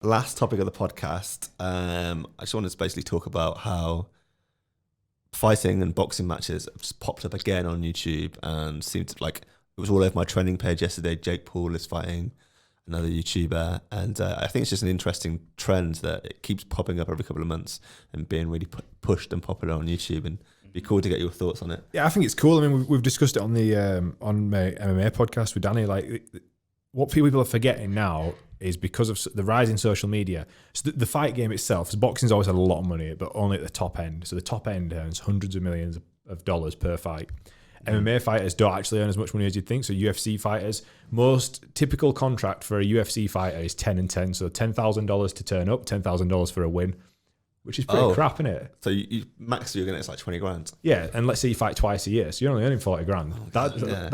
last topic of the podcast, I just wanted to basically talk about how fighting and boxing matches have just popped up again on YouTube and seemed to, like, it was all over my trending page yesterday. Jake Paul is fighting another YouTuber, and I think it's just an interesting trend that it keeps popping up every couple of months and being really pushed and popular on YouTube, and it'd be cool to get your thoughts on it. Yeah, I think it's cool. I mean, we've discussed it on the on my MMA podcast with Danny. Like, what people are forgetting now is because of the rise in social media. So the fight game itself, boxing's always had a lot of money, but only at the top end. So the top end earns hundreds of millions of dollars per fight. MMA fighters don't actually earn as much money as you'd think. So UFC fighters, most typical contract for a UFC fighter is 10 and 10. So $10,000 to turn up, $10,000 for a win, which is pretty crap, isn't it? So you max you're getting it's like 20 grand. Yeah, and let's say you fight twice a year, so you're only earning 40 grand. That's not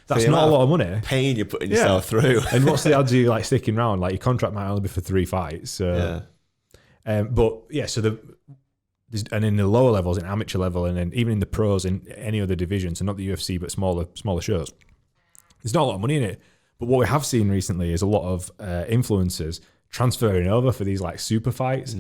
not a lot of money. Pain you're putting yourself through. And what's the odds of you like sticking around? Like, your contract might only be for 3 fights. So, but yeah, so and in the lower levels, in amateur level, and then even in the pros, in any other division, so not the UFC, but smaller shows, there's not a lot of money in it. But what we have seen recently is a lot of influencers transferring over for these like super fights.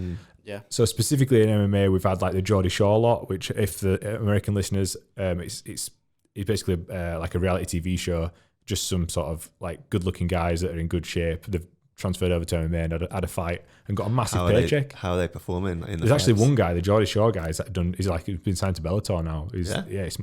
Yeah. So specifically in MMA, we've had like the Geordie Shore lot, which, if the American listeners, it's basically like a reality TV show, just some sort of like good-looking guys that are in good shape. They've transferred over to MMA and had a fight and got a massive paycheck. How are they performing? There's actually one guy, the Geordie Shore guy, he's been signed to Bellator now.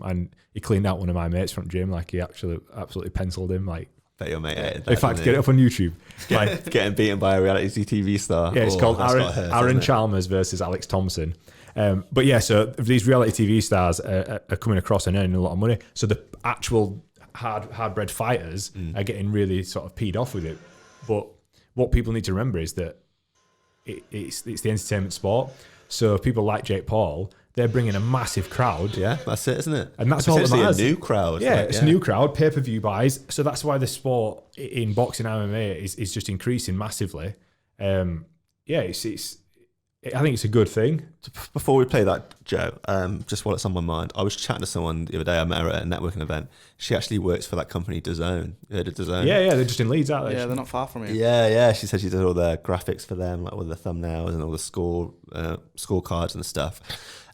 And he cleaned out one of my mates from gym. Like, he actually absolutely penciled him. Like, Bet your mate hated that, in fact, get it up on YouTube. Like, getting beaten by a reality TV star. Yeah, it's called Aaron Chalmers versus Alex Thompson. But yeah, so these reality TV stars are coming across and earning a lot of money. So the actual hard-bred fighters are getting really sort of peed off with it. But what people need to remember is that it's the entertainment sport. So people like Jake Paul, they're bringing a massive crowd. Yeah, that's it, isn't it? And that's all that matters. A new crowd. Yeah, it's a new crowd, pay-per-view buys. So that's why the sport in boxing and MMA is just increasing massively. I think it's a good thing. Before we play that, Joe, just while it's on my mind, I was chatting to someone the other day. I met her at a networking event. She actually works for that company, DAZN. You heard of DAZN? Yeah, they're just in Leeds, aren't they? Yeah, they're not far from here. Yeah. She said she does all the graphics for them, like all the thumbnails and all the scorecards and stuff.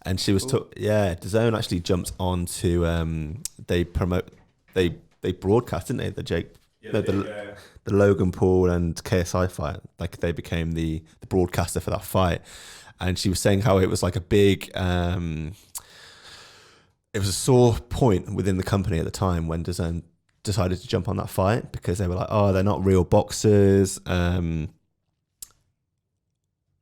And she was DAZN actually jumped on to they broadcast, didn't they? The Jake. The Logan Paul and KSI fight, like they became the broadcaster for that fight. And she was saying how it was like a big, it was a sore point within the company at the time when DAZN decided to jump on that fight, because they were like, oh, they're not real boxers.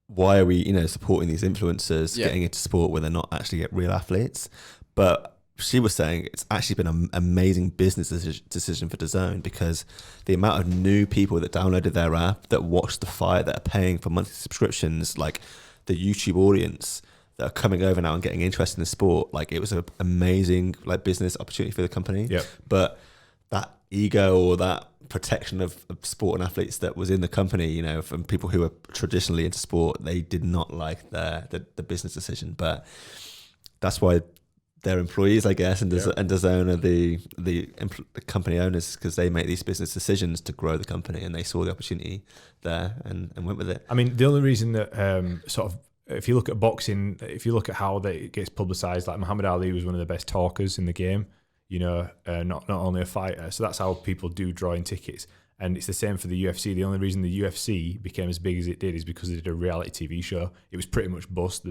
Why are we, supporting these influencers getting into sport when they're not actually real athletes? But she was saying it's actually been an amazing business decision for DAZN, because the amount of new people that downloaded their app, that watched the fight, that are paying for monthly subscriptions, like the YouTube audience that are coming over now and getting interested in the sport, like it was an amazing like business opportunity for the company. Yep. But that ego or that protection of sport and athletes that was in the company, from people who were traditionally into sport, they did not like the business decision. But that's why their employees, I guess, and DAZN are the company owners, because they make these business decisions to grow the company, and they saw the opportunity there and went with it. I mean, the only reason that if you look at boxing, if you look at how it gets publicised, like Muhammad Ali was one of the best talkers in the game, not only a fighter. So that's how people do draw in tickets. And it's the same for the UFC. The only reason the UFC became as big as it did is because they did a reality TV show. It was pretty much bust. They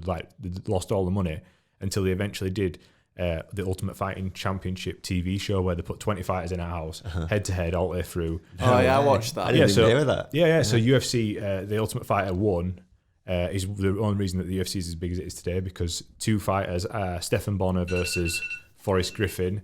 lost all the money until they eventually did the Ultimate Fighting Championship TV show, where they put 20 fighters in a house, head to head all the way through. Oh yeah, I watched that. I didn't even hear that. Yeah. So UFC, the Ultimate Fighter won, is the only reason that the UFC is as big as it is today, because 2 fighters, Stephan Bonner versus Forrest Griffin,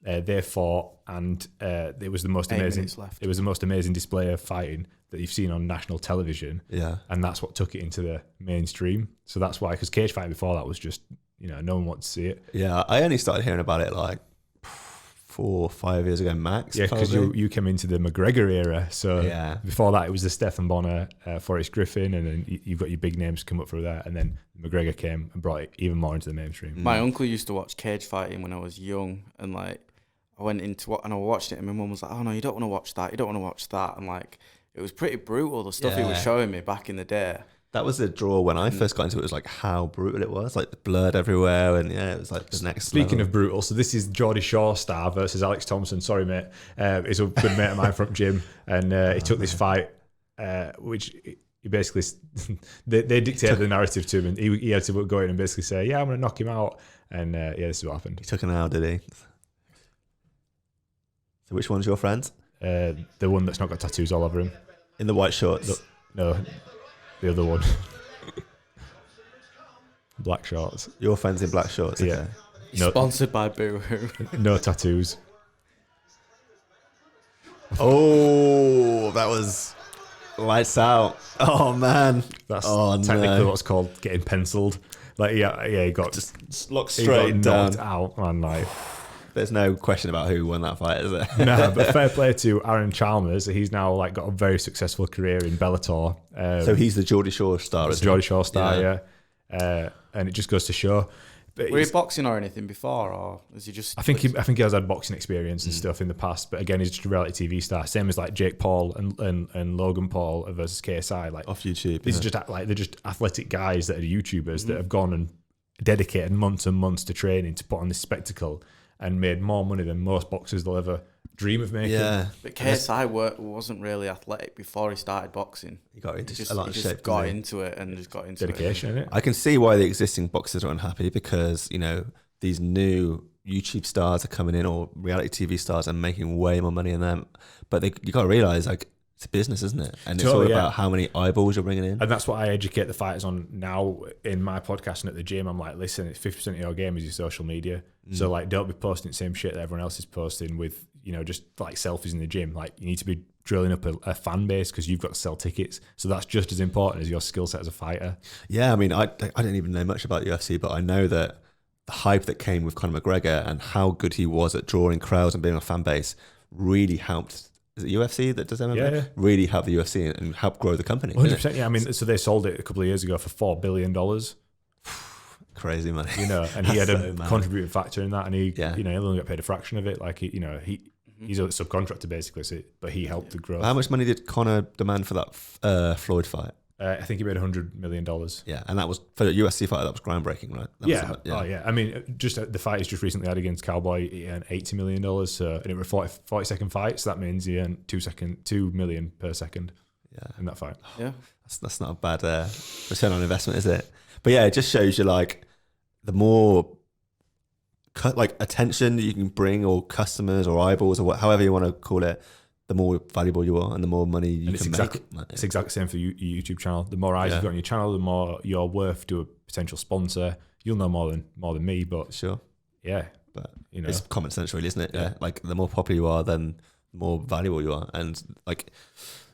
they fought, and it was the most amazing. It was the most amazing display of fighting that you've seen on national television. Yeah, and that's what took it into the mainstream. So that's why, because cage fighting before that was just, no one wanted to see it. Yeah, I only started hearing about it like 4 or 5 years ago max. Yeah, because you came into the McGregor era. So before that, it was the Stephan Bonner, Forrest Griffin, and then you've got your big names come up through that. And then McGregor came and brought it even more into the mainstream. My uncle used to watch cage fighting when I was young, and like I went into and I watched it, and my mum was like, "Oh no, you don't want to watch that. You don't want to watch that." And like it was pretty brutal. The stuff he was Yeah. showing me back in the day. That was the draw when I first got into it. It was like how brutal it was, like the blood everywhere, and yeah, it was like the next. Speaking level. of brutal, so this is Geordie Shaw star versus Alex Thompson. Sorry, mate. He's a good mate of mine from gym, and he took this fight, which he basically they dictated the narrative to him, and he had to go in and basically say, "Yeah, I'm going to knock him out," and yeah, this is what happened. He took an hour, did he? So which one's your friend? The one that's not got tattoos all over him. In the white shorts. No, the other one. Black shorts. Your friend's in black shorts. Yeah. Okay. No, Sponsored by Boohoo. no tattoos. Oh, that was lights out. Oh man. That's Oh, technically no. what's called getting penciled. Like yeah, he got Just look he got straight down. knocked out, man. Like There's no question about who won that fight, is there? nah, but fair play to Aaron Chalmers. He's now like got a very successful career in Bellator. So he's the Geordie Shore star, It's isn't Geordie he? Shaw star, yeah. And it just goes to show. But Were he's- he boxing or anything before, or is he just? I think he has had boxing experience and stuff in the past, but again, he's just a reality TV star. Same as like Jake Paul and Logan Paul versus KSI. Like Off YouTube. these yeah. are just like they're just athletic guys that are YouTubers that have gone and dedicated months and months to training to put on this spectacle and made more money than most boxers they'll ever dream of making. Yeah. But KSI wasn't really athletic before he started boxing. He got He into just, a lot he of just shape. got didn't he? into it and just got into Dedication, innit? I can see why the existing boxers are unhappy because, you know, these new YouTube stars are coming in or reality TV stars and making way more money than them. But you got to realize, like, it's a business, isn't it? And it's all Totally, yeah. about how many eyeballs you're bringing in. And that's what I educate the fighters on now in my podcast and at the gym. I'm like, listen, it's 50% of your game is your social media. So like, don't be posting the same shit that everyone else is posting with, you know, just like selfies in the gym. Like you need to be drilling up a fan base because you've got to sell tickets. So that's just as important as your skill set as a fighter. Yeah, I mean, I didn't even know much about UFC, but I know that the hype that came with Conor McGregor and how good he was at drawing crowds and being a fan base really helped. Is it UFC that does MMA? Yeah. Really helped the UFC and helped grow the company. didn't it? 100%. Yeah. I mean, so they sold it a couple of years ago for $4 billion, Crazy money. you know, and he had a So mad. contributing factor in that. And he, Yeah. you know, he only got paid a fraction of it. Like, he's a subcontractor basically, so, but he helped the growth. How much money did Conor demand for that Floyd fight? I think he made $100 million. Yeah, and that was for a UFC fighter. That was groundbreaking, right? That Yeah. was, Oh, yeah. I mean, just the fight he's just recently had against Cowboy, he earned $80 million. So, and it was a 40-second fight. So that means he earned $2 million per second Yeah, in that fight. Yeah. that's not a bad return on investment, is it? But yeah, it just shows you like the more like attention you can bring, or customers, or eyeballs, or however you want to call it, the more valuable you are, and the more money you And it's can exactly, make. it's exactly the same for your YouTube channel. The more eyes Yeah. you've got on your channel, the more you're worth to a potential sponsor. You'll know more than me, but Sure, yeah, but you know. it's common sense, really, isn't it? Yeah. Like the more popular you are, then the more valuable you are, and like,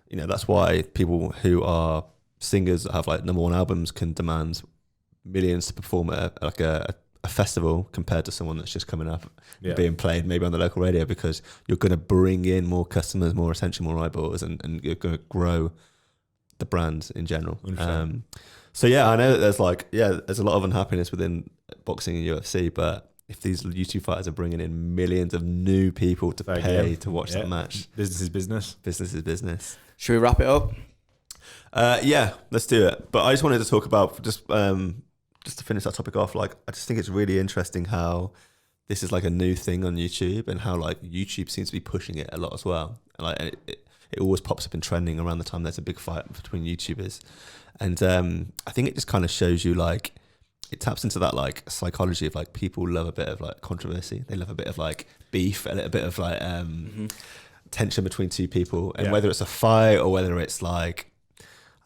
you know, that's why people who are singers that have like #1 albums can demand millions to perform at a festival compared to someone that's just coming up Yeah. being played maybe on the local radio, because you're going to bring in more customers, more attention, more eyeballs, and you're going to grow the brand in general. 100%. So yeah, I know that there's a lot of unhappiness within boxing and UFC, but if these YouTube fighters are bringing in millions of new people to Fair pay game. to watch Yeah. that match, Business is business. business is business. Should we wrap it up? Yeah, let's do it. But I just wanted to talk about just to finish that topic off. Like, I just think it's really interesting how this is like a new thing on YouTube, and how like YouTube seems to be pushing it a lot as well. And like it always pops up in trending around the time there's a big fight between YouTubers, and I think it just kind of shows you like it taps into that like psychology of like people love a bit of like controversy. They love a bit of like beef, a little bit of like tension between two people, and Yeah. whether it's a fight or whether it's like,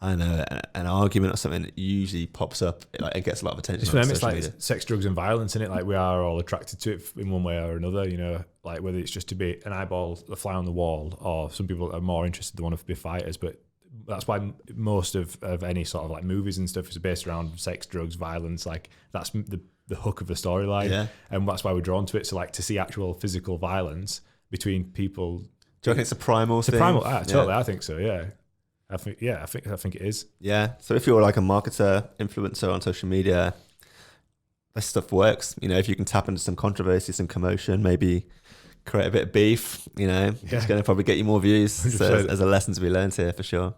I don't know, an argument or something, it usually pops up. It gets a lot of attention. It's for on them, it's social like media. sex, drugs, and violence, isn't it? Like we are all attracted to it in one way or another, you know, like whether it's just to be an eyeball, a fly on the wall, or some people are more interested, they want to be fighters. But that's why most of any sort of like movies and stuff is based around sex, drugs, violence. Like that's the hook of the storyline. Yeah. And that's why we're drawn to it. So like to see actual physical violence between people. Do you reckon it's a primal It's a thing? primal, totally, Yeah. I think so, yeah. I think it is. Yeah. So if you're like a marketer, influencer on social media, this stuff works. You know, if you can tap into some controversy, some commotion, maybe create a bit of beef. You know, Yeah. it's going to probably get you more views. So 100%. there's a lesson to be learned here for sure.